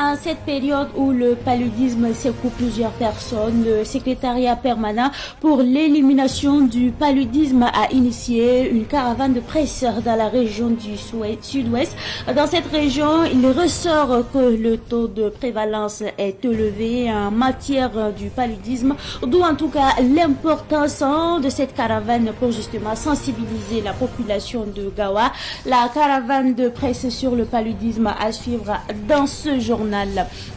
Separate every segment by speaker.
Speaker 1: en cette période où le paludisme secoue plusieurs personnes, le secrétariat permanent pour l'élimination du paludisme a initié une caravane de presse dans la région du sud-ouest. Dans cette région, il ressort que le taux de prévalence est élevé en matière du paludisme, d'où en tout cas l'importance de cette caravane pour justement sensibiliser la population de Gawa. La caravane de presse sur le paludisme à suivre dans ce journal.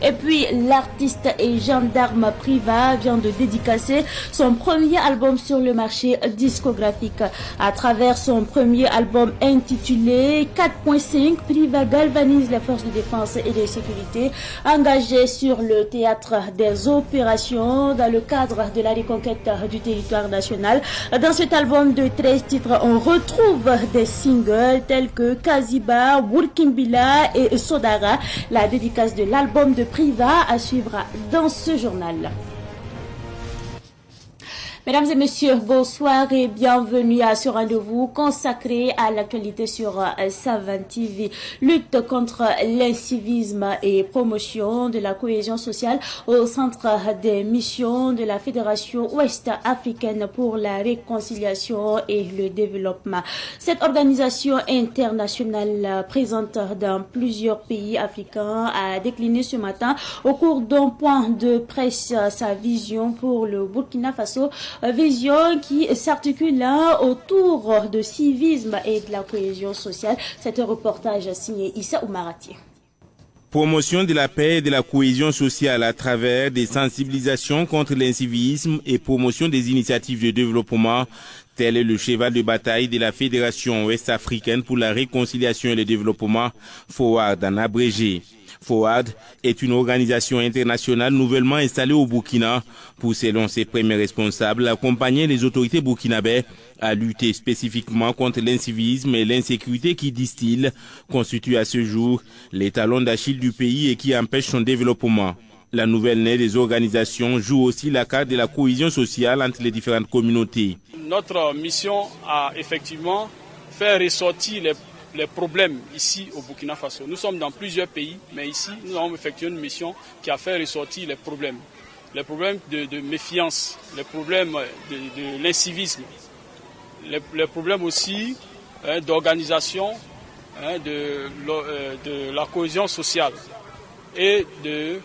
Speaker 1: Et puis l'artiste et gendarme Priva vient de dédicacer son premier album sur le marché discographique. À travers son premier album intitulé 4.5, Priva galvanise les forces de défense et de sécurité engagées sur le théâtre des opérations dans le cadre de la reconquête du territoire national. Dans cet album de 13 titres, on retrouve des singles tels que Kaziba, Burkimbila et Sodara. La dédicace de l'album de Priva à suivre dans ce journal. Mesdames et messieurs, bonsoir et bienvenue à ce rendez-vous consacré à l'actualité sur Savan TV. Lutte contre l'incivisme et promotion de la cohésion sociale au centre des missions de la Fédération ouest-africaine pour la réconciliation et le développement. Cette organisation internationale présente dans plusieurs pays africains a décliné ce matin au cours d'un point de presse sa vision pour le Burkina Faso. Vision qui s'articule là autour de civisme et de la cohésion sociale. C'est un reportage signé Issa Oumarati.
Speaker 2: Promotion de la paix et de la cohésion sociale à travers des sensibilisations contre l'incivisme et promotion des initiatives de développement, tel est le cheval de bataille de la Fédération ouest-africaine pour la réconciliation et le développement, FOAD en abrégé. FOAD est une organisation internationale nouvellement installée au Burkina pour, selon ses premiers responsables, accompagner les autorités burkinabées à lutter spécifiquement contre l'incivisme et l'insécurité qui, disent-ils, constituent à ce jour les talons d'Achille du pays et qui empêchent son développement. La nouvelle née des organisations joue aussi la carte de la cohésion sociale entre les différentes communautés.
Speaker 3: Notre mission a effectivement fait ressortir les problèmes ici au Burkina Faso. Nous sommes dans plusieurs pays, mais ici, nous avons effectué une mission qui a fait ressortir les problèmes. Les problèmes de méfiance, les problèmes de l'incivisme, les problèmes aussi d'organisation de la cohésion sociale et de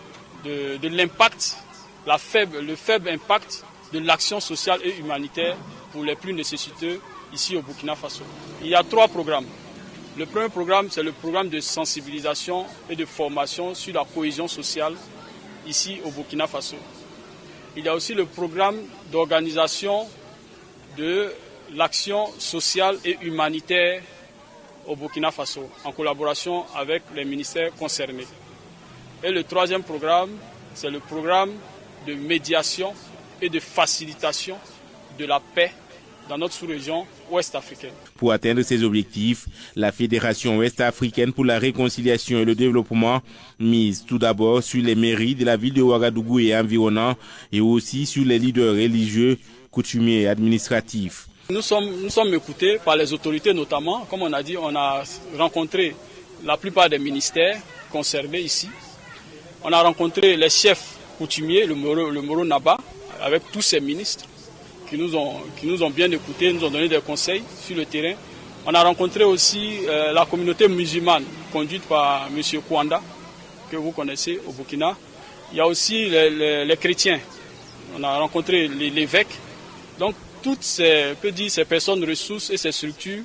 Speaker 3: l'impact, le faible impact de l'action sociale et humanitaire pour les plus nécessiteux ici au Burkina Faso. Il y a 3 programmes. Le premier programme, c'est le programme de sensibilisation et de formation sur la cohésion sociale ici au Burkina Faso. Il y a aussi le programme d'organisation de l'action sociale et humanitaire au Burkina Faso, en collaboration avec les ministères concernés. Et le troisième programme, c'est le programme de médiation et de facilitation de la paix dans notre sous-région ouest-africaine.
Speaker 2: Pour atteindre ces objectifs, la Fédération ouest-africaine pour la réconciliation et le développement mise tout d'abord sur les mairies de la ville de Ouagadougou et environnants et aussi sur les leaders religieux, coutumiers et administratifs.
Speaker 3: Nous sommes écoutés par les autorités notamment. Comme on a dit, on a rencontré la plupart des ministères concernés ici. On a rencontré les chefs coutumiers, le Moro Naba, avec tous ses ministres qui nous ont bien écoutés, nous ont donné des conseils sur le terrain. On a rencontré aussi la communauté musulmane conduite par M. Kouanda, que vous connaissez au Burkina. Il y a aussi les chrétiens. On a rencontré l'évêque. Donc toutes ces personnes ressources et ces structures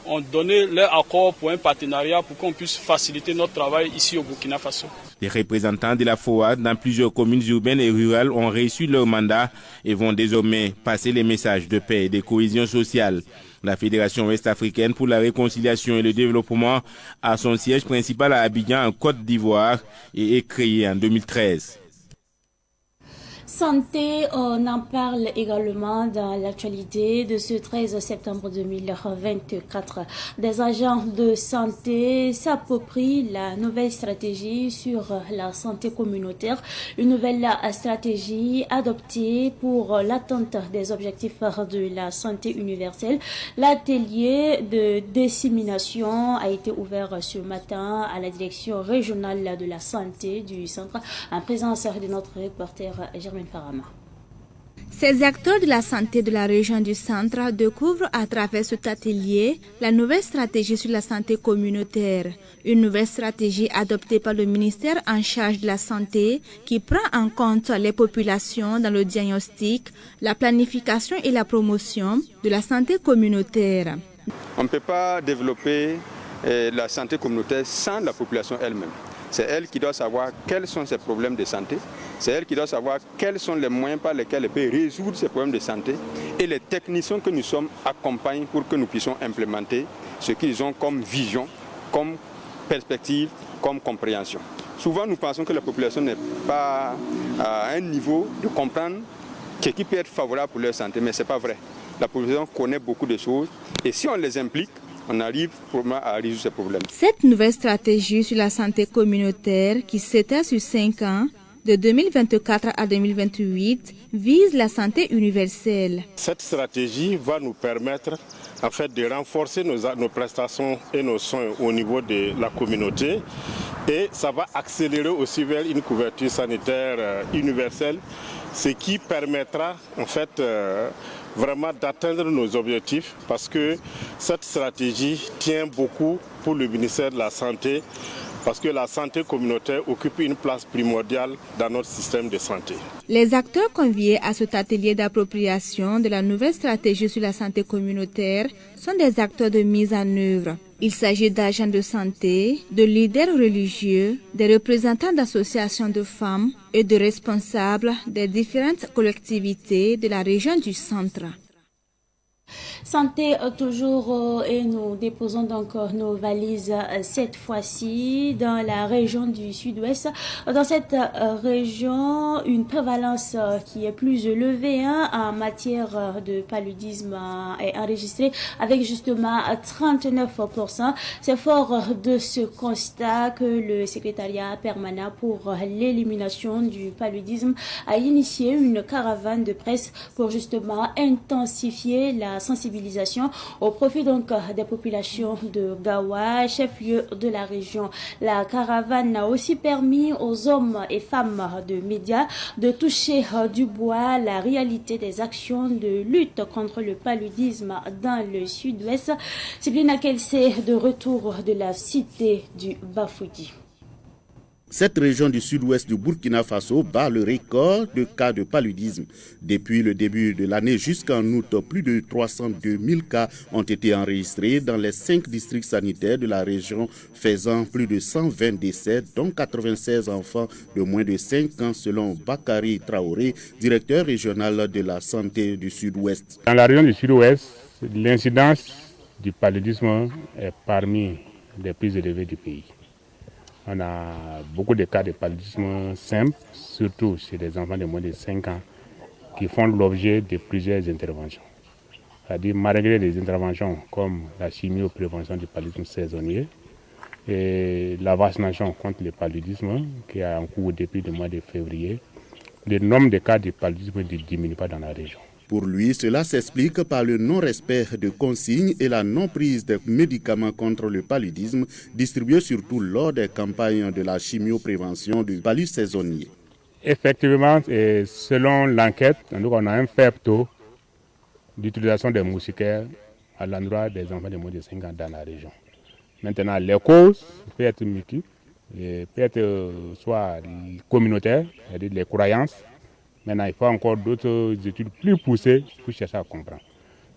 Speaker 3: ont donné leur accord pour un partenariat pour qu'on puisse faciliter notre travail ici au Burkina Faso.
Speaker 2: Les représentants de la FOAD dans plusieurs communes urbaines et rurales ont reçu leur mandat et vont désormais passer les messages de paix et de cohésion sociale. La Fédération ouest-africaine pour la réconciliation et le développement a son siège principal à Abidjan en Côte d'Ivoire et est créée en 2013.
Speaker 1: Santé, on en parle également dans l'actualité de ce 13 septembre 2024. Des agents de santé s'approprient la nouvelle stratégie sur la santé communautaire, une nouvelle stratégie adoptée pour l'atteinte des objectifs de la santé universelle. L'atelier de dissémination a été ouvert ce matin à la direction régionale de la santé du centre en présence de notre reporter Germaine Farama.
Speaker 4: Ces acteurs de la santé de la région du centre découvrent à travers cet atelier la nouvelle stratégie sur la santé communautaire. Une nouvelle stratégie adoptée par le ministère en charge de la santé qui prend en compte les populations dans le diagnostic, la planification et la promotion de la santé communautaire.
Speaker 5: On ne peut pas développer la santé communautaire sans la population elle-même. C'est elle qui doit savoir quels sont ses problèmes de santé. C'est elle qui doit savoir quels sont les moyens par lesquels elle peut résoudre ces problèmes de santé. Et les techniciens que nous sommes accompagnent pour que nous puissions implémenter ce qu'ils ont comme vision, comme perspective, comme compréhension. Souvent, nous pensons que la population n'est pas à un niveau de comprendre ce qui peut être favorable pour leur santé, mais ce n'est pas vrai. La population connaît beaucoup de choses et si on les implique, on arrive probablement à résoudre ces problèmes.
Speaker 4: Cette nouvelle stratégie sur la santé communautaire qui s'étend sur 5 ans, de 2024 à 2028, vise la santé universelle.
Speaker 6: Cette stratégie va nous permettre en fait, de renforcer nos prestations et nos soins au niveau de la communauté et ça va accélérer aussi vers une couverture sanitaire universelle, ce qui permettra en fait vraiment d'atteindre nos objectifs parce que cette stratégie tient beaucoup pour le ministère de la Santé parce que la santé communautaire occupe une place primordiale dans notre système de santé.
Speaker 4: Les acteurs conviés à cet atelier d'appropriation de la nouvelle stratégie sur la santé communautaire sont des acteurs de mise en œuvre. Il s'agit d'agents de santé, de leaders religieux, des représentants d'associations de femmes et de responsables des différentes collectivités de la région du centre.
Speaker 1: Santé toujours et nous déposons donc nos valises cette fois-ci dans la région du sud-ouest. Dans cette région, une prévalence qui est plus élevée en matière de paludisme est enregistrée avec justement 39%. C'est fort de ce constat que le secrétariat permanent pour l'élimination du paludisme a initié une caravane de presse pour justement intensifier la sensibilisation au profit donc des populations de Gawa, chef-lieu de la région. La caravane a aussi permis aux hommes et femmes de médias de toucher du bois la réalité des actions de lutte contre le paludisme dans le sud-ouest. C'est bien à quel c'est de retour de la cité du Bafouti.
Speaker 7: Cette région du sud-ouest du Burkina Faso bat le record de cas de paludisme. Depuis le début de l'année jusqu'en août, plus de 302 000 cas ont été enregistrés dans les 5 districts sanitaires de la région, faisant plus de 120 décès, dont 96 enfants de moins de 5 ans, selon Bakary Traoré, directeur régional de la santé du sud-ouest.
Speaker 8: Dans la région du sud-ouest, l'incidence du paludisme est parmi les plus élevées du pays. On a beaucoup de cas de paludisme simple, surtout chez les enfants de moins de 5 ans, qui font l'objet de plusieurs interventions. C'est-à-dire, malgré les interventions comme la chimio-prévention du paludisme saisonnier et la vaccination contre le paludisme, qui est en cours depuis le mois de février, le nombre de cas de paludisme ne diminue pas dans la région.
Speaker 7: Pour lui, cela s'explique par le non-respect de consignes et la non-prise de médicaments contre le paludisme distribués surtout lors des campagnes de la chimio-prévention du palud saisonnier.
Speaker 8: Effectivement, et selon l'enquête, on a un faible taux d'utilisation des moustiquaires à l'endroit des enfants de moins de 5 ans dans la région. Maintenant, les causes peuvent être multiples, peuvent être soit communautaires, c'est-à-dire les croyances. Maintenant, il faut encore d'autres études plus poussées pour chercher à comprendre.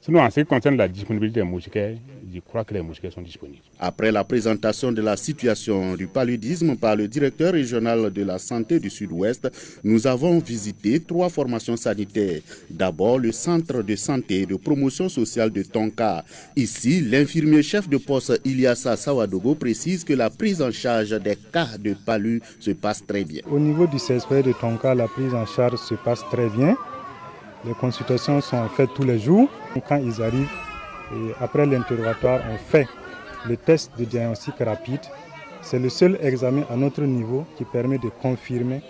Speaker 8: Sinon, en ce qui concerne la disponibilité des moustiquaires, je crois que les moustiquaires sont disponibles.
Speaker 7: Après la présentation de la situation du paludisme par le directeur régional de la santé du Sud-Ouest, nous avons visité 3 formations sanitaires. D'abord, le centre de santé et de promotion sociale de Tonka. Ici, l'infirmier chef de poste Ilyassa Sawadogo précise que la prise en charge des cas de palu se passe très bien.
Speaker 9: Au niveau du CSP de Tonka, la prise en charge se passe très bien. Les consultations sont faites tous les jours. Quand ils arrivent, et après l'interrogatoire, on fait le test de diagnostic rapide. C'est le seul examen à notre niveau qui permet de confirmer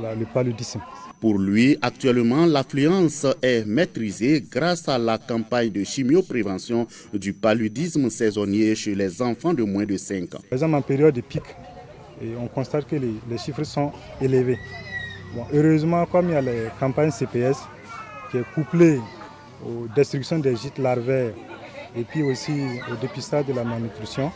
Speaker 9: le paludisme.
Speaker 7: Pour lui, actuellement, l'affluence est maîtrisée grâce à la campagne de chimioprévention du paludisme saisonnier chez les enfants de moins de 5 ans.
Speaker 9: Par exemple, en période de pic, on constate que les chiffres sont élevés. Bon, heureusement, comme il y a les campagnes CPS, qui est couplé aux destructions des gîtes larvaires et puis aussi au dépistage de la malnutrition,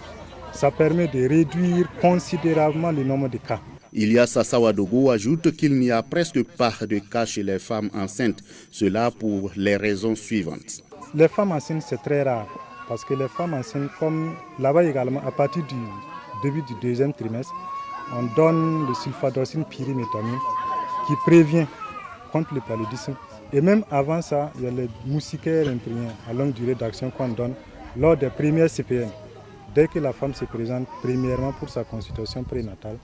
Speaker 9: ça permet de réduire considérablement le nombre de cas.
Speaker 7: Ilyassa Sawadogo ajoute qu'il n'y a presque pas de cas chez les femmes enceintes, cela pour les raisons suivantes.
Speaker 9: Les femmes enceintes, c'est très rare, parce que les femmes enceintes, comme là-bas également, à partir du début du 2e trimestre, on donne le sulfadoxine pyrimétamine qui prévient contre le paludisme. Et même avant ça, il y a les moustiquaires imprégnés à longue durée d'action qu'on donne lors des premières CPN. Dès que la femme se présente, premièrement pour sa consultation prénatale,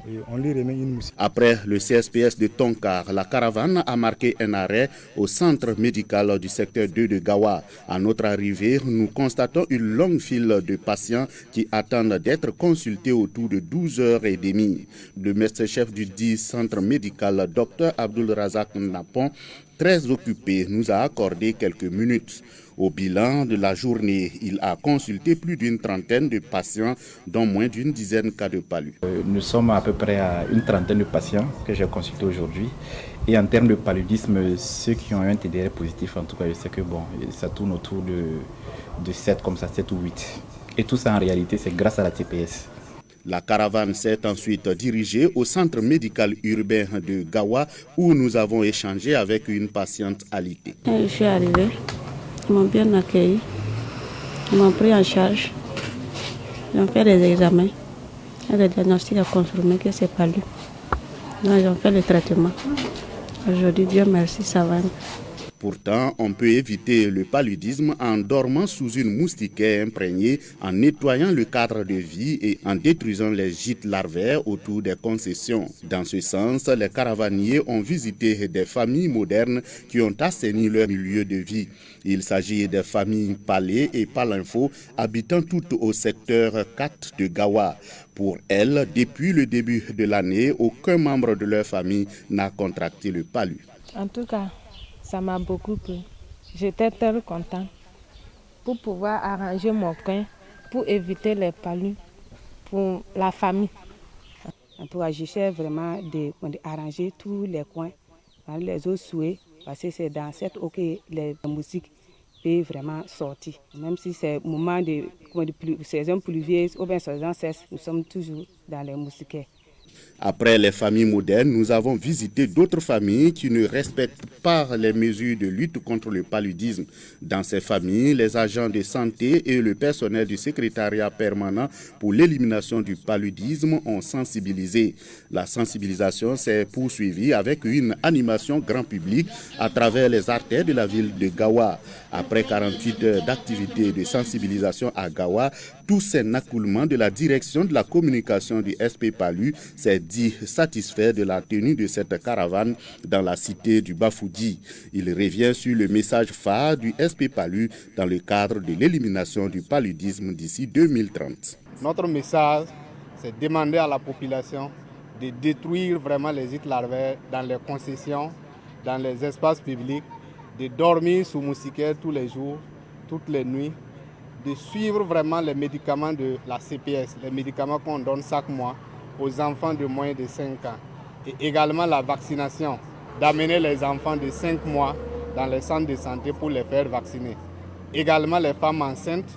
Speaker 9: et on lui remet une moustiquaire.
Speaker 7: Après le CSPS de Tonkar, la caravane a marqué un arrêt au centre médical du secteur 2 de Gawa. À notre arrivée, nous constatons une longue file de patients qui attendent d'être consultés autour de 12h30. Le médecin-chef du dit centre médical, Dr Abdul Razak Napon, très occupé, nous a accordé quelques minutes. Au bilan de la journée, il a consulté plus d'une trentaine de patients, dont moins d'une dizaine cas de palu.
Speaker 10: Nous sommes à peu près à une trentaine de patients que j'ai consultés aujourd'hui. Et en termes de paludisme, ceux qui ont un TDR positif, en tout cas, je sais que bon, ça tourne autour de 7 comme ça, 7 ou 8. Et tout ça, en réalité, c'est grâce à la TPS.
Speaker 7: La caravane s'est ensuite dirigée au centre médical urbain de Gawa où nous avons échangé avec une patiente alitée.
Speaker 11: Je suis arrivée, ils m'ont bien accueilli, ils m'ont pris en charge, ils ont fait des examens et le diagnostic a confirmé que c'est pas lui. Ils ont fait le traitement. Aujourd'hui, Dieu merci, ça va.
Speaker 7: Pourtant, on peut éviter le paludisme en dormant sous une moustiquaire imprégnée, en nettoyant le cadre de vie et en détruisant les gîtes larvaires autour des concessions. Dans ce sens, les caravaniers ont visité des familles modernes qui ont assaini leur milieu de vie. Il s'agit des familles Palais et Palinfo, habitant toutes au secteur 4 de Gawa. Pour elles, depuis le début de l'année, aucun membre de leur famille n'a contracté le palu.
Speaker 12: En tout cas, ça m'a beaucoup plu. J'étais très contente pour pouvoir arranger mon coin, pour éviter les palus pour la famille.
Speaker 13: En tout cas, j'essaie vraiment d'arranger tous les coins, les eaux souhaitées, parce que c'est dans cette eau que les moustiques peuvent vraiment sortir. Même si c'est moment de saison pluvieuse ou bien saison sèche, nous sommes toujours dans les moustiquaires.
Speaker 7: Après les familles modernes, nous avons visité d'autres familles qui ne respectent pas les mesures de lutte contre le paludisme. Dans ces familles, les agents de santé et le personnel du secrétariat permanent pour l'élimination du paludisme ont sensibilisé. La sensibilisation s'est poursuivie avec une animation grand public à travers les artères de la ville de Gawa. Après 48 heures d'activité de sensibilisation à Gawa, tous un accoulement de la direction de la communication du SP Palu s'est dit satisfait de la tenue de cette caravane dans la cité du Bafouji. Il revient sur le message phare du SP Palu dans le cadre de l'élimination du paludisme d'ici 2030.
Speaker 14: Notre message, c'est demander à la population de détruire vraiment les gîtes larvaires dans les concessions, dans les espaces publics, de dormir sous moustiquaires tous les jours, toutes les nuits, de suivre vraiment les médicaments de la CPS, les médicaments qu'on donne chaque mois aux enfants de moins de 5 ans. Et également la vaccination, d'amener les enfants de 5 mois dans les centres de santé pour les faire vacciner. Également les femmes enceintes,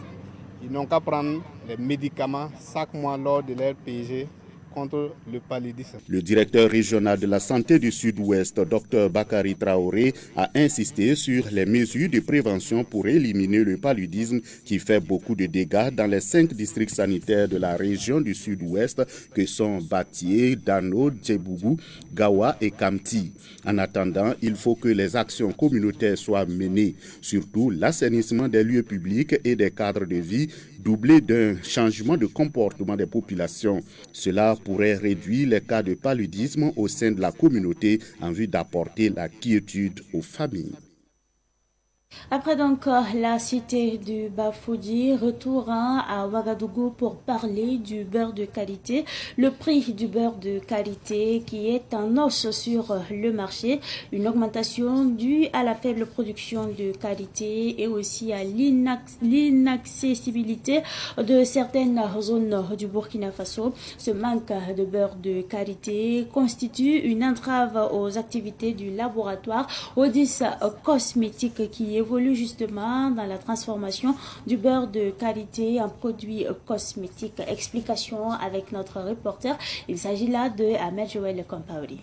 Speaker 14: ils n'ont qu'à prendre les médicaments chaque mois lors de leur PG contre le paludisme.
Speaker 7: Le directeur régional de la santé du Sud-Ouest, Dr Bakary Traoré, a insisté sur les mesures de prévention pour éliminer le paludisme qui fait beaucoup de dégâts dans les 5 districts sanitaires de la région du Sud-Ouest que sont Batié, Dano, Djeboubou, Gawa et Kamti. En attendant, il faut que les actions communautaires soient menées, surtout l'assainissement des lieux publics et des cadres de vie, doublé d'un changement de comportement des populations. Cela pourrait réduire les cas de paludisme au sein de la communauté en vue d'apporter la quiétude aux familles.
Speaker 1: Après donc la cité du Bafoudy, retour à Ouagadougou pour parler du beurre de qualité. Le prix du beurre de qualité qui est en hausse sur le marché, une augmentation due à la faible production de qualité et aussi à l'inaccessibilité de certaines zones du Burkina Faso. Ce manque de beurre de qualité constitue une entrave aux activités du laboratoire Odis Cosmétique qui évolue justement dans la transformation du beurre de qualité en produit cosmétique. Explication avec notre reporter. Il s'agit là de Ahmed Joël Kompaori.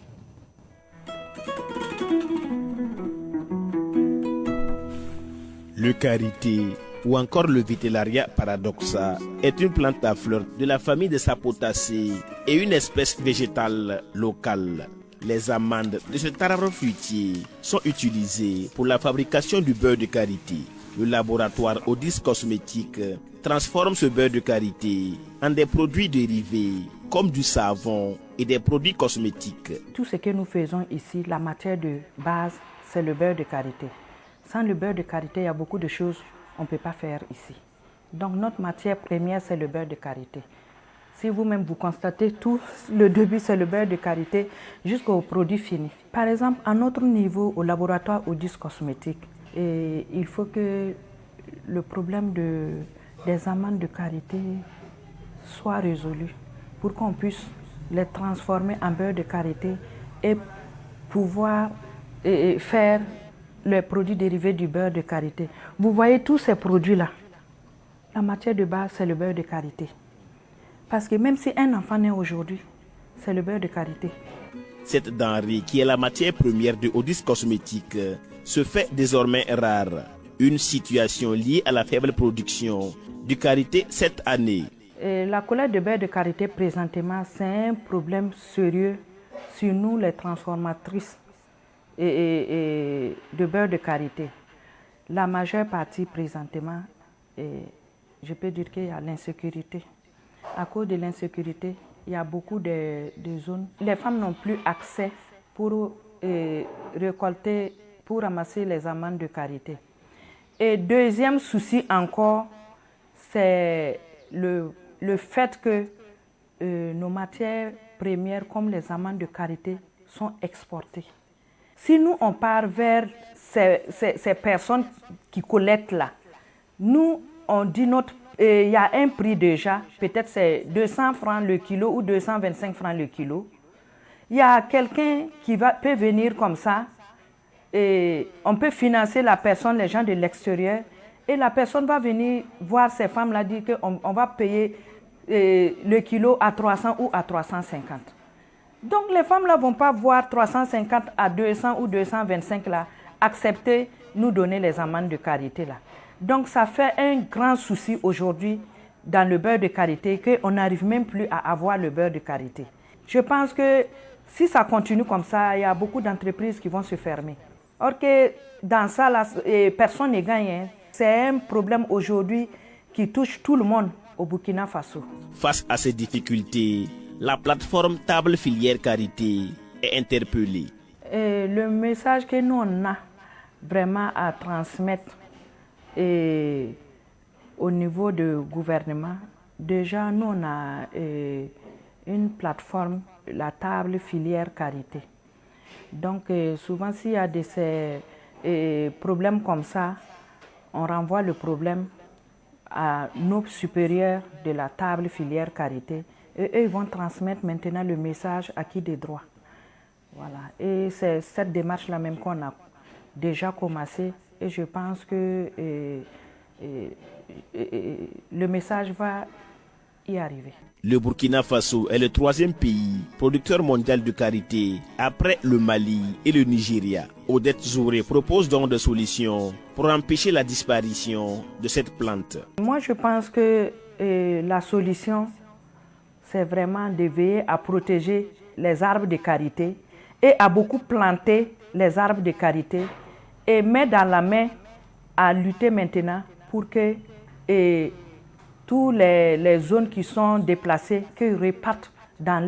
Speaker 15: Le karité ou encore le Vitellaria paradoxa est une plante à fleurs de la famille des Sapotacées et une espèce végétale locale. Les amandes de cet arbre fruitier sont utilisées pour la fabrication du beurre de karité. Le laboratoire Odis Cosmétique transforme ce beurre de karité en des produits dérivés comme du savon et des produits cosmétiques.
Speaker 16: Tout ce que nous faisons ici, la matière de base, c'est le beurre de karité. Sans le beurre de karité, il y a beaucoup de choses qu'on ne peut pas faire ici. Donc notre matière première, c'est le beurre de karité. Si vous-même vous constatez, tout le début, c'est le beurre de karité jusqu'au produit fini. Par exemple, à notre niveau, au laboratoire Odis Cosmétique, il faut que le problème des amandes de karité soit résolu pour qu'on puisse les transformer en beurre de karité et pouvoir faire les produits dérivés du beurre de karité. Vous voyez tous ces produits-là, la matière de base, c'est le beurre de karité. Parce que même si un enfant naît aujourd'hui, c'est le beurre de karité.
Speaker 15: Cette denrée, qui est la matière première de Odis Cosmétique, se fait désormais rare. Une situation liée à la faible production du karité cette année.
Speaker 16: La collecte de beurre de karité présentement, c'est un problème sérieux sur nous les transformatrices de beurre de karité. La majeure partie présentement, je peux dire qu'il y a l'insécurité. À cause de l'insécurité, il y a beaucoup de zones. Les femmes n'ont plus accès pour récolter, pour ramasser les amandes de karité. Et deuxième souci encore, c'est le fait que nos matières premières, comme les amandes de karité, sont exportées. Si nous, on part vers ces personnes qui collectent là, nous, on dit il y a un prix déjà, peut-être c'est 200 francs le kilo ou 225 francs le kilo. Il y a quelqu'un qui peut venir comme ça et on peut financer la personne, les gens de l'extérieur, et la personne va venir voir ces femmes-là, dire qu'on va payer le kilo à 300 ou à 350. Donc les femmes-là ne vont pas voir 350 à 200 ou 225 là, accepter nous donner les amendes de karité là. Donc ça fait un grand souci aujourd'hui dans le beurre de karité qu'on n'arrive même plus à avoir le beurre de karité. Je pense que si ça continue comme ça, il y a beaucoup d'entreprises qui vont se fermer. Or que dans ça, là, personne ne gagne. C'est un problème aujourd'hui qui touche tout le monde au Burkina Faso.
Speaker 15: Face à ces difficultés, la plateforme Table Filière Karité est interpellée.
Speaker 16: Le message que nous on a vraiment à transmettre au niveau du gouvernement, déjà nous on a une plateforme, la Table Filière Karité. Donc souvent s'il y a des problèmes comme ça, on renvoie le problème à nos supérieurs de la Table Filière Karité et eux ils vont transmettre maintenant le message acquis des droits. Voilà. Et c'est cette démarche-là même qu'on a déjà commencé et je pense que le message va y arriver.
Speaker 15: Le Burkina Faso est le 3e pays producteur mondial de karité après le Mali et le Nigeria. Odette Zouré propose donc des solutions pour empêcher la disparition de cette plante.
Speaker 16: Moi, je pense que la solution, c'est vraiment de veiller à protéger les arbres de karité et à beaucoup planter les arbres de karité et mettre dans la main à lutter maintenant pour que tous les zones qui sont déplacées, qu'ils repartent dans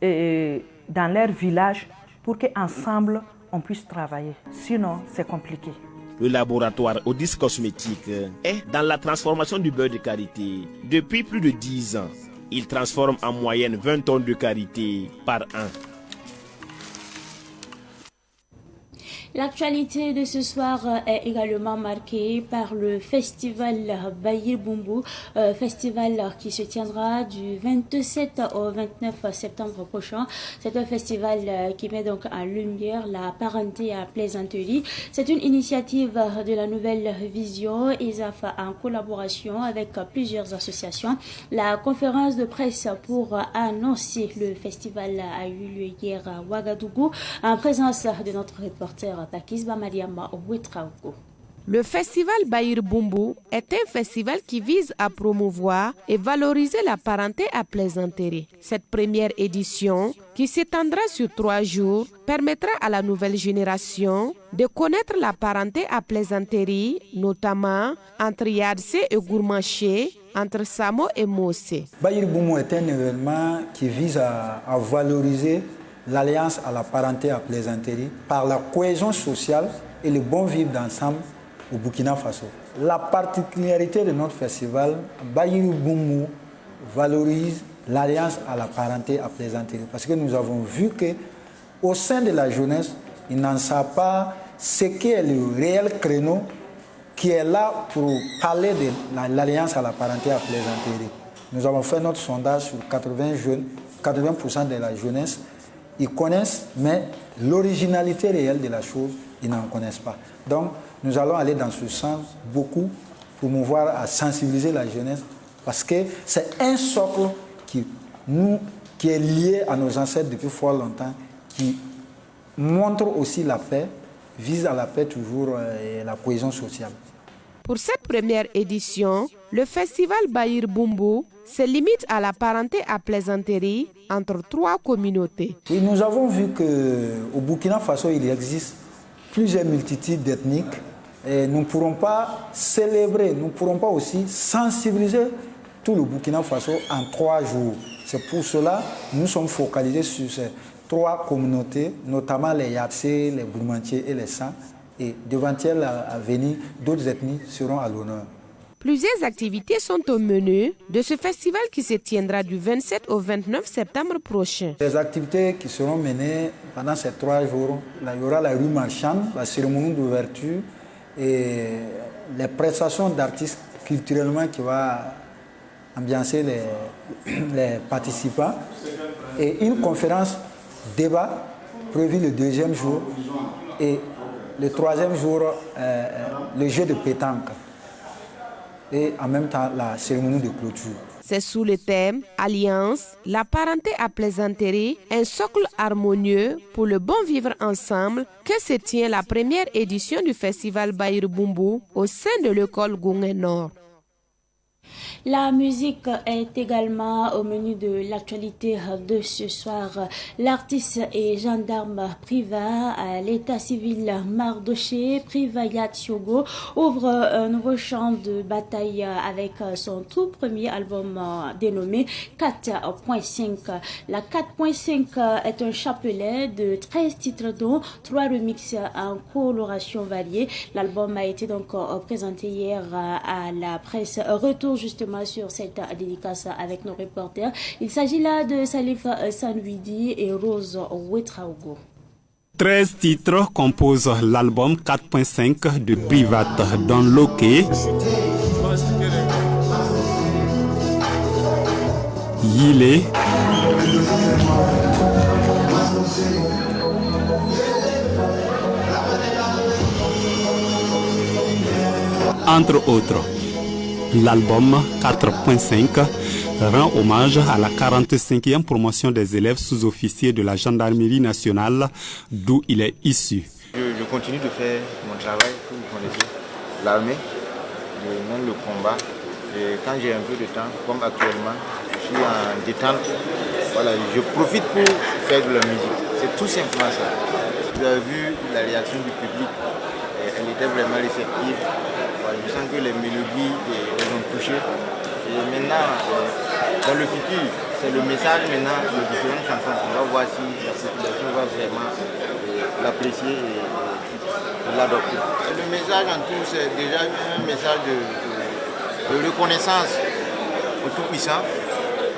Speaker 16: leur village pour qu'ensemble on puisse travailler. Sinon, c'est compliqué.
Speaker 15: Le laboratoire Odis Cosmétiques est dans la transformation du beurre de karité depuis plus de 10 ans. Il transforme en moyenne 20 tonnes de karité par an.
Speaker 1: L'actualité de ce soir est également marquée par le festival Bayir Bumbu, festival qui se tiendra du 27 au 29 septembre prochain. C'est un festival qui met donc en lumière la parenté à plaisanterie. C'est une initiative de la Nouvelle Vision, ESAF, en collaboration avec plusieurs associations. La conférence de presse pour annoncer le festival a eu lieu hier à Ouagadougou en présence de notre reporter
Speaker 17: Le festival Bayir Bumbu est un festival qui vise à promouvoir et valoriser la parenté à plaisanterie. Cette première édition, qui s'étendra sur 3 jours, permettra à la nouvelle génération de connaître la parenté à plaisanterie, notamment entre Yadse et Gourmanché, entre Samo et Mossé.
Speaker 18: Bayir Bumbu est un événement qui vise à valoriser l'alliance à la parenté à plaisanterie par la cohésion sociale et le bon vivre d'ensemble au Burkina Faso. La particularité de notre festival, Bayir Bumbu valorise l'alliance à la parenté à plaisanterie parce que nous avons vu qu'au sein de la jeunesse, ils n'en savent pas ce qu'est le réel créneau qui est là pour parler de l'alliance à la parenté à plaisanterie. Nous avons fait notre sondage sur 80% de la jeunesse. Ils connaissent, mais l'originalité réelle de la chose, ils n'en connaissent pas. Donc, nous allons aller dans ce sens beaucoup, promouvoir à sensibiliser la jeunesse, parce que c'est un socle qui est lié à nos ancêtres depuis fort longtemps, qui montre aussi la paix, vise à la paix toujours et la cohésion sociale.
Speaker 17: Pour cette première édition, le festival Bayir Bumbu se limite à la parenté à plaisanterie entre 3 communautés.
Speaker 18: Oui, nous avons vu qu'au Burkina Faso, il existe plusieurs multitudes ethniques et nous ne pourrons pas célébrer, nous ne pourrons pas aussi sensibiliser tout le Burkina Faso en 3 jours. C'est pour cela que nous sommes focalisés sur ces 3 communautés, notamment les Yadse, les Gourmantiers et les San. Et devant-elles à venir, d'autres ethnies seront à l'honneur.
Speaker 17: Plusieurs activités sont au menu de ce festival qui se tiendra du 27 au 29 septembre prochain.
Speaker 18: Les activités qui seront menées pendant ces 3 jours, il y aura la rue marchande, la cérémonie d'ouverture et les prestations d'artistes culturellement qui vont ambiancer les participants et une conférence débat prévue le 2e jour et le 3e jour, le jeu de pétanque et en même temps la cérémonie de clôture.
Speaker 17: C'est sous le thème « Alliance, la parenté à plaisanterie, un socle harmonieux pour le bon vivre ensemble » que se tient la première édition du festival Bayir Bumbu au sein de l'école Goungé Nord.
Speaker 1: La musique est également au menu de l'actualité de ce soir. L'artiste et gendarme privat à l'état civil Mardoché, Privayat Siogo, ouvre un nouveau champ de bataille avec son tout premier album dénommé 4.5. La 4.5 est un chapelet de 13 titres dont 3 remixes en coloration variée. L'album a été donc présenté hier à la presse. Retour justement sur cette dédicace avec nos reporters. Il s'agit là de Salif Sanouidi et Rose Ouetraogo.
Speaker 19: 13 titres composent l'album 4.5 de Privat dans Loké, Yile, entre autres. L'album 4.5 rend hommage à la 45e promotion des élèves sous-officiers de la gendarmerie nationale d'où il est issu.
Speaker 20: Je continue de faire mon travail, que vous connaissez, l'armée, même le combat. Et quand j'ai un peu de temps, comme actuellement, je suis en détente, voilà, je profite pour faire de la musique. C'est tout simplement ça. Vous avez vu la réaction du public, elle était vraiment réceptive. Voilà, je sens que les mélodies les ont touchées. Et maintenant, dans le futur, c'est le message maintenant de différentes chansons. On va voir si la population va vraiment l'apprécier et l'adopter. Le message en tout, c'est déjà un message de reconnaissance au Tout-Puissant,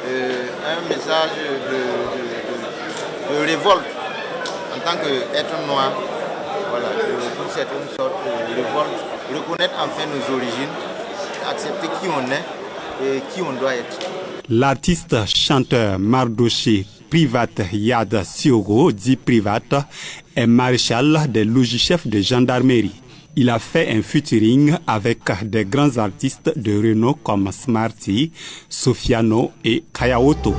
Speaker 20: un message de révolte en tant qu'être noir, voilà, d'une certaine sorte de révolte, reconnaître enfin nos origines, accepter qui on est et qui on doit être.
Speaker 19: L'artiste chanteur Mardoché Privat Yad Siogo, dit Privat, est maréchal des logis-chefs de gendarmerie. Il a fait un featuring avec des grands artistes de renom comme Smarty, Sofiano et Kayaoto.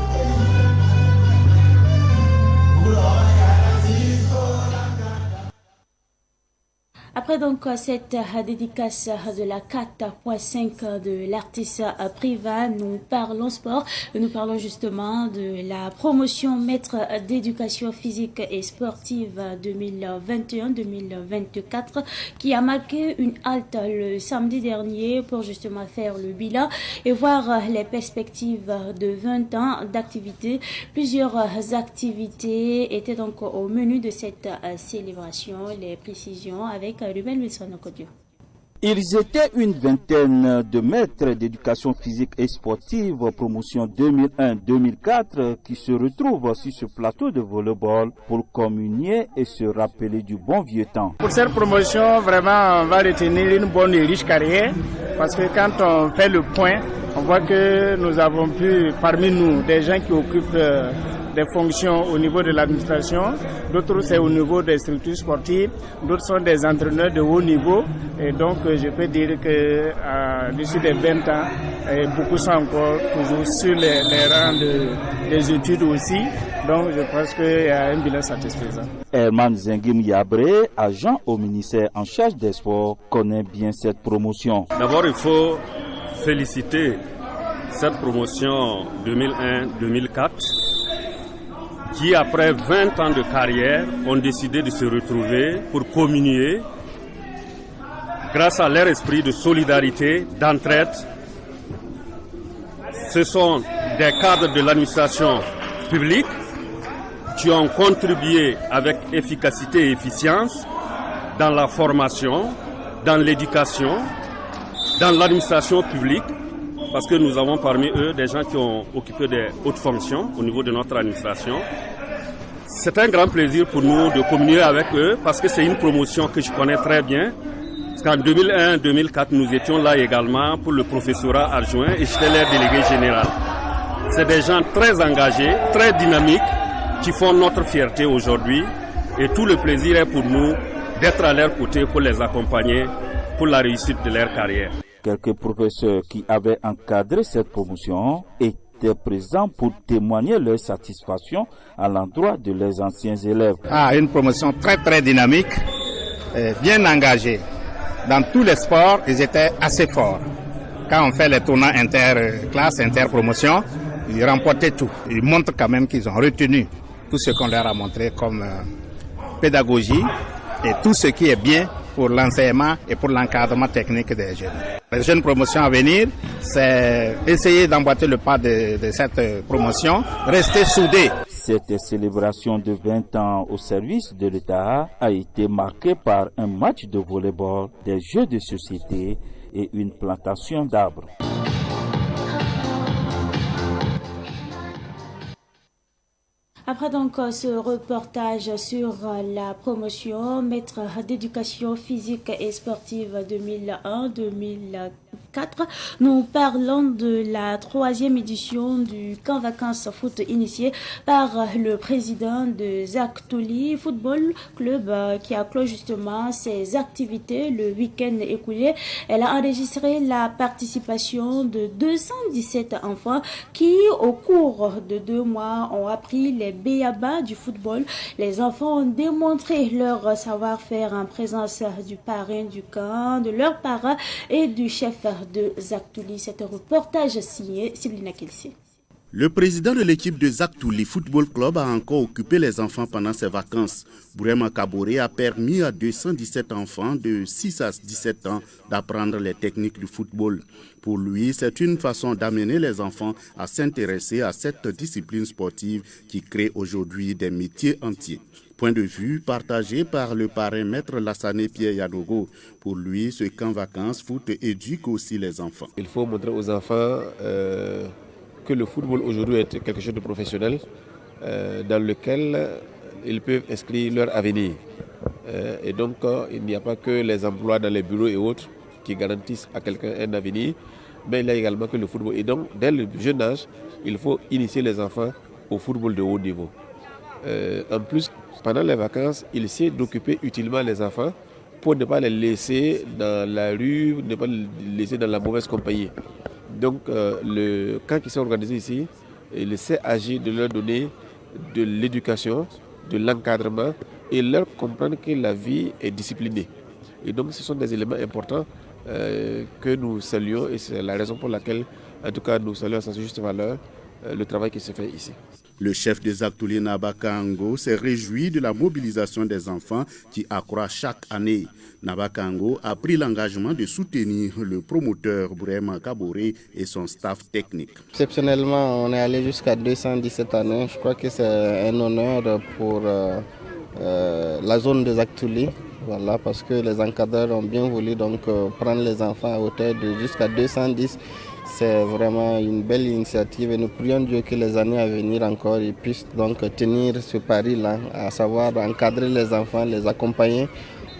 Speaker 1: Après donc cette dédicace de la 4.5 de l'artiste Privat, nous parlons sport. Nous parlons justement de la promotion maître d'éducation physique et sportive 2021-2024 qui a marqué une halte le samedi dernier pour justement faire le bilan et voir les perspectives de 20 ans d'activité. Plusieurs activités étaient donc au menu de cette célébration. Les précisions avec Ruben Wilson Okodio.
Speaker 21: Ils étaient une vingtaine de maîtres d'éducation physique et sportive promotion 2001-2004 qui se retrouvent sur ce plateau de volleyball pour communier et se rappeler du bon vieux temps.
Speaker 22: Pour cette promotion, vraiment, on va retenir une bonne et riche carrière parce que quand on fait le point, on voit que nous avons pu, parmi nous, des gens qui occupent des fonctions au niveau de l'administration, d'autres c'est au niveau des structures sportives, d'autres sont des entraîneurs de haut niveau et donc je peux dire que d'ici des 20 ans, beaucoup sont encore toujours sur les rangs des études aussi, donc je pense qu'il y a un bilan satisfaisant.
Speaker 21: Herman Zengim Yabré, agent au ministère en charge des sports, connaît bien cette promotion.
Speaker 23: D'abord il faut féliciter cette promotion 2001-2004 qui, après 20 ans de carrière, ont décidé de se retrouver pour communier grâce à leur esprit de solidarité, d'entraide. Ce sont des cadres de l'administration publique qui ont contribué avec efficacité et efficience dans la formation, dans l'éducation, dans l'administration publique, parce que nous avons parmi eux des gens qui ont occupé des hautes fonctions au niveau de notre administration. C'est un grand plaisir pour nous de communier avec eux parce que c'est une promotion que je connais très bien. Parce qu'en 2001-2004, nous étions là également pour le professorat adjoint et j'étais leur délégué général. C'est des gens très engagés, très dynamiques, qui font notre fierté aujourd'hui. Et tout le plaisir est pour nous d'être à leur côté pour les accompagner pour la réussite de leur carrière.
Speaker 21: Quelques professeurs qui avaient encadré cette promotion étaient présents pour témoigner leur satisfaction à l'endroit de leurs anciens élèves.
Speaker 22: Une promotion très très dynamique, bien engagée. Dans tous les sports, ils étaient assez forts. Quand on fait les tournois inter-classe, inter-promotion, ils remportaient tout. Ils montrent quand même qu'ils ont retenu tout ce qu'on leur a montré comme pédagogie et tout ce qui est bien pour l'enseignement et pour l'encadrement technique des jeunes. Les jeunes promotions à venir, c'est essayer d'emboîter le pas de cette promotion, rester soudés.
Speaker 21: Cette célébration de 20 ans au service de l'État a été marquée par un match de volleyball, des jeux de société et une plantation d'arbres.
Speaker 1: Après donc ce reportage sur la promotion maître d'éducation physique et sportive 2001-2004 2024. Nous parlons de la 3e édition du camp vacances foot initié par le président de Zaktuli Football Club qui a clos justement ses activités le week-end écoulé. Elle a enregistré la participation de 217 enfants qui, au cours de 2 mois, ont appris les b.a.-ba du football. Les enfants ont démontré leur savoir-faire en présence du parrain du camp, de leurs parents et du chef de Zaktuli. C'est un reportage signé Siblina Kilsi.
Speaker 7: Le président de l'équipe de Zaktuli Football Club a encore occupé les enfants pendant ses vacances. Bourema Kaboré a permis à 217 enfants de 6 à 17 ans d'apprendre les techniques du football. Pour lui, c'est une façon d'amener les enfants à s'intéresser à cette discipline sportive qui crée aujourd'hui des métiers entiers. Point de vue partagé par le parrain maître Lassane Pierre Yadogo. Pour lui, ce camp vacances foot éduque aussi les enfants.
Speaker 2: Il faut montrer aux enfants que le football aujourd'hui est quelque chose de professionnel dans lequel ils peuvent inscrire leur avenir. Et donc, il n'y a pas que les emplois dans les bureaux et autres qui garantissent à quelqu'un un avenir, mais il y a également que le football. Et donc, dès le jeune âge, il faut initier les enfants au football de haut niveau. En plus, pendant les vacances, il essaie d'occuper utilement les enfants pour ne pas les laisser dans la rue, ne pas les laisser dans la mauvaise compagnie. Donc, le camp qui s'est organisé ici, il essaie agir de leur donner de l'éducation, de l'encadrement et leur comprendre que la vie est disciplinée. Et donc, ce sont des éléments importants que nous saluons et c'est la raison pour laquelle, en tout cas, nous saluons à sa juste valeur le travail qui se fait ici.
Speaker 7: Le chef des Zaktuli Nabakango s'est réjoui de la mobilisation des enfants qui accroît chaque année. Nabakango a pris l'engagement de soutenir le promoteur Bourema Kaboré et son staff technique.
Speaker 3: Exceptionnellement, on est allé jusqu'à 217 années. Je crois que c'est un honneur pour la zone des Zaktuli. Voilà, parce que les encadreurs ont bien voulu donc prendre les enfants à hauteur de jusqu'à 210. C'est vraiment une belle initiative et nous prions Dieu que les années à venir encore ils puissent donc tenir ce pari-là, à savoir encadrer les enfants, les accompagner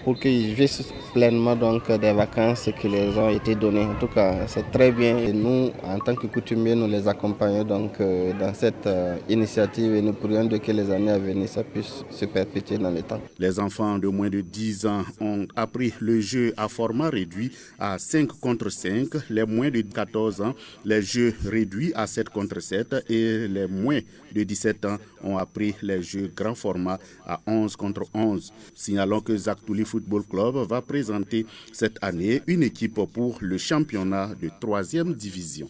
Speaker 3: pour qu'ils jouissent pleinement donc des vacances qui leur ont été données. En tout cas, c'est très bien et nous, en tant que coutumiers, nous les accompagnons donc dans cette initiative et nous prions Dieu que les années à venir ça puisse se perpétuer dans le temps.
Speaker 7: Les enfants de moins de 10 ans ont appris le jeu à format réduit à 5 contre 5, les moins de 14 ans, les jeux réduits à 7 contre 7 et les moins de 17 ans ont appris les jeux grand format à 11 contre 11. Signalons que Zaktuli Football Club va présenter cette année une équipe pour le championnat de 3e division.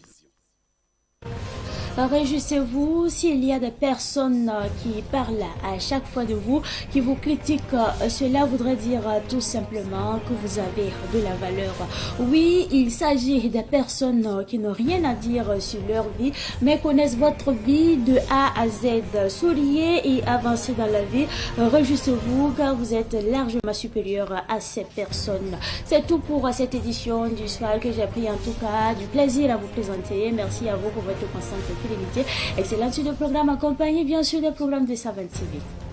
Speaker 1: Réjouissez-vous s'il y a des personnes qui parlent à chaque fois de vous, qui vous critiquent. Cela voudrait dire tout simplement que vous avez de la valeur. Oui, il s'agit des personnes qui n'ont rien à dire sur leur vie, mais connaissent votre vie de A à Z. Souriez et avancez dans la vie. Réjouissez-vous car vous êtes largement supérieur à ces personnes. C'est tout pour cette édition du soir que j'ai pris en tout cas du plaisir à vous présenter. Merci à vous pour votre constante fidélité. Excellent sur le programme accompagné bien sûr des programmes de Savane TV.